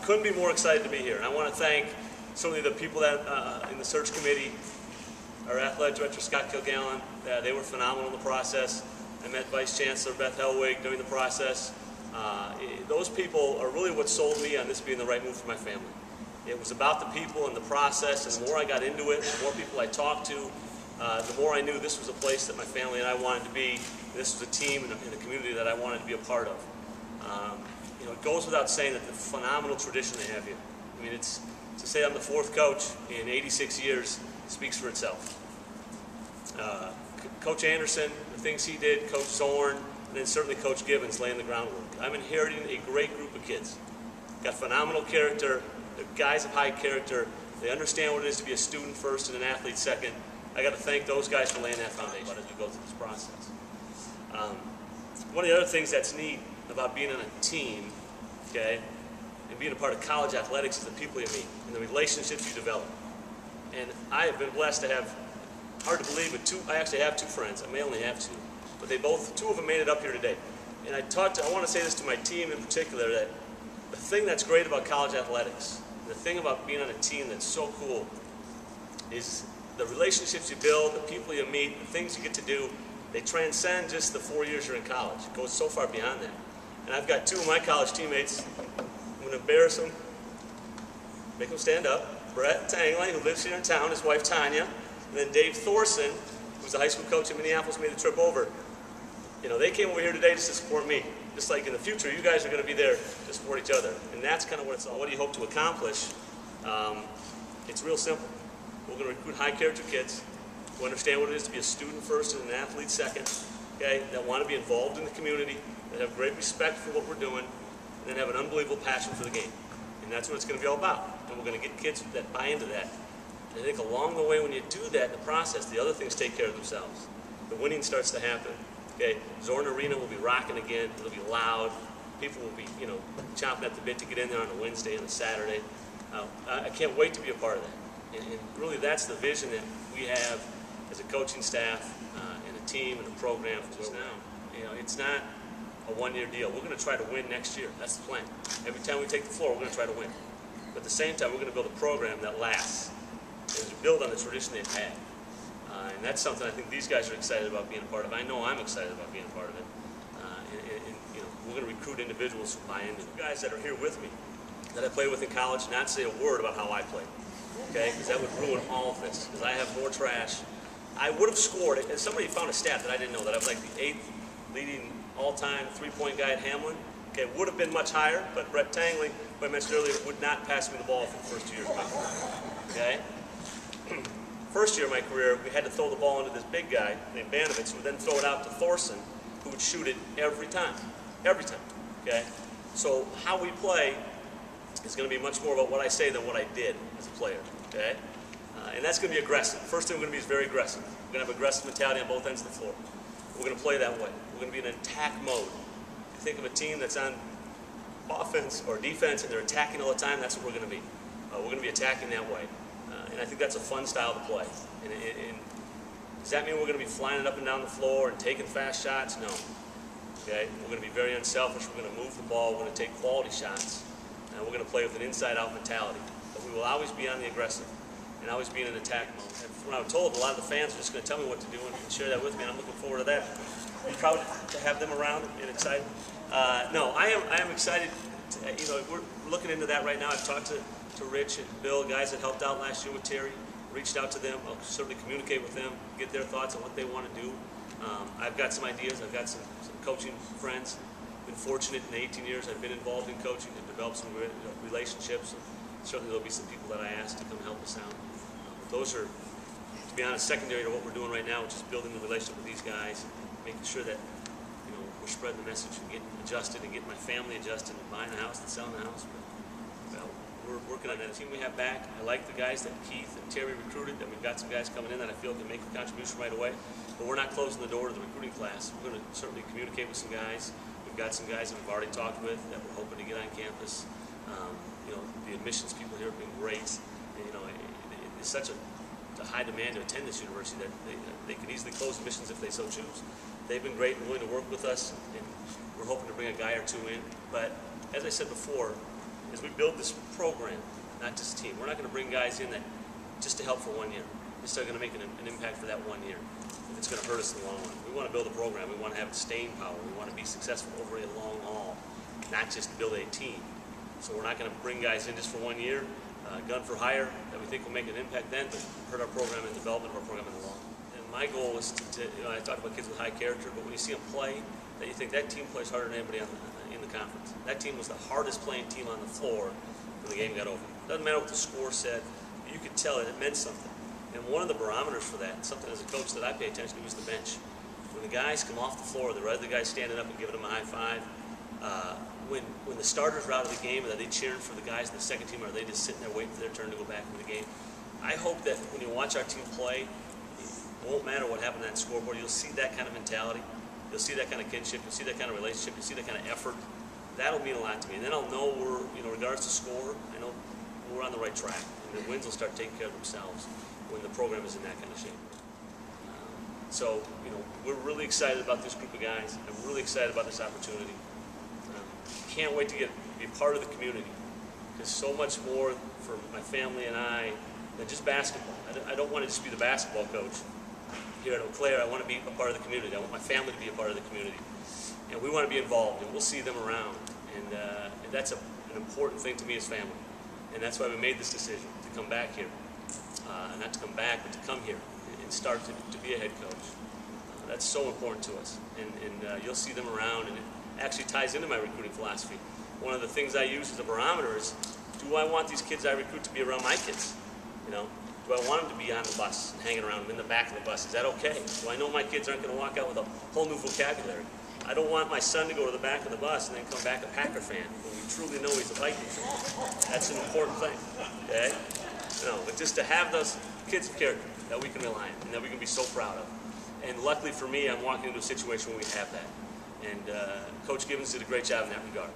couldn't be more excited to be here. And I want to thank certainly the people that in the search committee, our athletic director Scott Kilgallen. They were phenomenal in the process. I met Vice Chancellor Beth Hellwig during the process. Those people are really what sold me on this being the right move for my family. It was about the people and the process, and the more I got into it, the more people I talked to, the more I knew this was a place that my family and I wanted to be. This was a team and a community that I wanted to be a part of. You know, it goes without saying that the phenomenal tradition they have here. I mean, it's to say I'm the fourth coach in 86 years speaks for itself. Coach Anderson, the things he did, Coach Zorn, and then certainly Coach Gibbons laying the groundwork. I'm inheriting a great group of kids. Got phenomenal character. They're guys of high character. They understand what it is to be a student first and an athlete second. I got to thank those guys for laying that foundation as we go through this process. One of the other things that's neat about being on a team, okay, and being a part of college athletics is the people you meet and the relationships you develop. And I have been blessed to have, hard to believe, but I actually have two friends. I may only have two, but two of them made it up here today. And I want to say this to my team in particular, that the thing that's great about college athletics, the thing about being on a team that's so cool, is the relationships you build, the people you meet, the things you get to do. They transcend just the 4 years you're in college. It goes so far beyond that. And I've got two of my college teammates. I'm going to embarrass them, make them stand up. Brett Tangley, who lives here in town, his wife Tanya, and then Dave Thorson, who's the high school coach in Minneapolis, made the trip over. You know, they came over here today just to support me. Just like in the future, you guys are going to be there to support each other. And that's kind of what it's all. What do you hope to accomplish? It's real simple. We're going to recruit high-character kids who understand what it is to be a student first and an athlete second, okay, that want to be involved in the community, that have great respect for what we're doing, and then have an unbelievable passion for the game. And that's what it's going to be all about. And we're going to get kids that buy into that. And I think along the way, when you do that in the process, the other things take care of themselves. The winning starts to happen. Okay, Zorn Arena will be rocking again. It'll be loud. People will be, you know, chomping at the bit to get in there on a Wednesday and a Saturday. I can't wait to be a part of that. And really, that's the vision that we have as a coaching staff and a team and a program for just now. You know, it's not a one-year deal. We're going to try to win next year. That's the plan. Every time we take the floor, we're going to try to win. But at the same time, we're going to build a program that lasts and to build on the tradition they've had. And that's something I think these guys are excited about being a part of. I know I'm excited about being a part of it. And you know, we're going to recruit individuals who buy into it. Guys that are here with me, that I played with in college, not say a word about how I played. Okay, because that would ruin all of this. Because I have more trash. I would have scored it, and somebody found a stat that I didn't know, that I was like the 8th leading all-time three-point guy at Hamlin. Okay, it would have been much higher, but Brett Tangley, who I mentioned earlier, would not pass me the ball for the first 2 years of my career. Okay? First year of my career, we had to throw the ball into this big guy named Banovitz, who would then throw it out to Thorson, who would shoot it every time. Every time. Okay? So how we play is going to be much more about what I say than what I did as a player. Okay? And that's going to be aggressive. First thing we're going to be is very aggressive. We're going to have aggressive mentality on both ends of the floor. We're going to play that way. We're going to be in an attack mode. If you think of a team that's on offense or defense and they're attacking all the time, that's what we're going to be. We're going to be attacking that way. And I think that's a fun style to play. And does that mean we're going to be flying it up and down the floor and taking fast shots? No. Okay? We're going to be very unselfish. We're going to move the ball. We're going to take quality shots. And we're going to play with an inside-out mentality. But we will always be on the aggressive and always be in an attack mode. And from what I'm told, a lot of the fans are just going to tell me what to do and share that with me, and I'm looking forward to that. I'm proud to have them around and excited. No, I am excited. You know, we're looking into that right now. I've talked to Rich and Bill, guys that helped out last year with Terry, reached out to them. I'll certainly communicate with them, get their thoughts on what they want to do. I've got some ideas. I've got some coaching friends. Been fortunate in the 18 years I've been involved in coaching to develop some relationships. Certainly there'll be some people that I asked to come help us out. But those are, to be honest, secondary to what we're doing right now, which is building the relationship with these guys, making sure that, you know, we're spreading the message and getting adjusted and getting my family adjusted and buying a house and selling a house. But, well, we're working on that. The team we have back, I like the guys that Keith and Terry recruited, that we've got some guys coming in that I feel can make a contribution right away. But we're not closing the door to the recruiting class. We're going to certainly communicate with some guys. We've got some guys that we've already talked with that we're hoping to get on campus. You know, the admissions people here have been great. And, you know, it's such a high demand to attend this university that they could easily close admissions if they so choose. They've been great and willing to work with us, and we're hoping to bring a guy or two in. But as I said before, as we build this program, not just team. We're not going to bring guys in that just to help for 1 year. They're still going to make an impact for that 1 year. It's going to hurt us in the long run. We want to build a program. We want to have staying power. We want to be successful over a long haul, not just build a team. So we're not going to bring guys in just for 1 year, gun for hire, that we think will make an impact then, but hurt our program and development of our program in the long run. And my goal is to I talk about kids with high character, but when you see them play, that you think that team plays harder than anybody in the conference. That team was the hardest playing team on the floor when the game got over. Doesn't matter what the score said, you could tell it meant something. And one of the barometers for that, something as a coach that I pay attention to, is the bench. When the guys come off the floor, the other guys standing up and giving them a high five. When the starters are out of the game, are they cheering for the guys in the second team, or are they just sitting there waiting for their turn to go back into the game? I hope that when you watch our team play, it won't matter what happened on that scoreboard. You'll see that kind of mentality. You'll see that kind of kinship. You'll see that kind of relationship. You'll see that kind of effort. That'll mean a lot to me. And then I'll know we're, regardless to score, I know we're on the right track. And the wins will start taking care of themselves when the program is in that kind of shape. So, we're really excited about this group of guys. I'm really excited about this opportunity. Can't wait to be a part of the community. There's so much more for my family and I than just basketball. I don't want to just be the basketball coach here at Eau Claire. I want to be a part of the community. I want my family to be a part of the community. And we want to be involved, and we'll see them around. And that's an important thing to me as family. And that's why we made this decision to come back here. Not to come back, but to come here and start to be a head coach. That's so important to us. And you'll see them around, and it actually ties into my recruiting philosophy. One of the things I use as a barometer is, do I want these kids I recruit to be around my kids? Do I want them to be on the bus and hanging around them in the back of the bus? Is that okay? Do I know my kids aren't going to walk out with a whole new vocabulary? I don't want my son to go to the back of the bus and then come back a Packer fan when we truly know he's a Viking fan. That's an important thing, okay? But just to have those kids of character that we can rely on and that we can be so proud of. And luckily for me, I'm walking into a situation where we have that. And Coach Gibbons did a great job in that regard.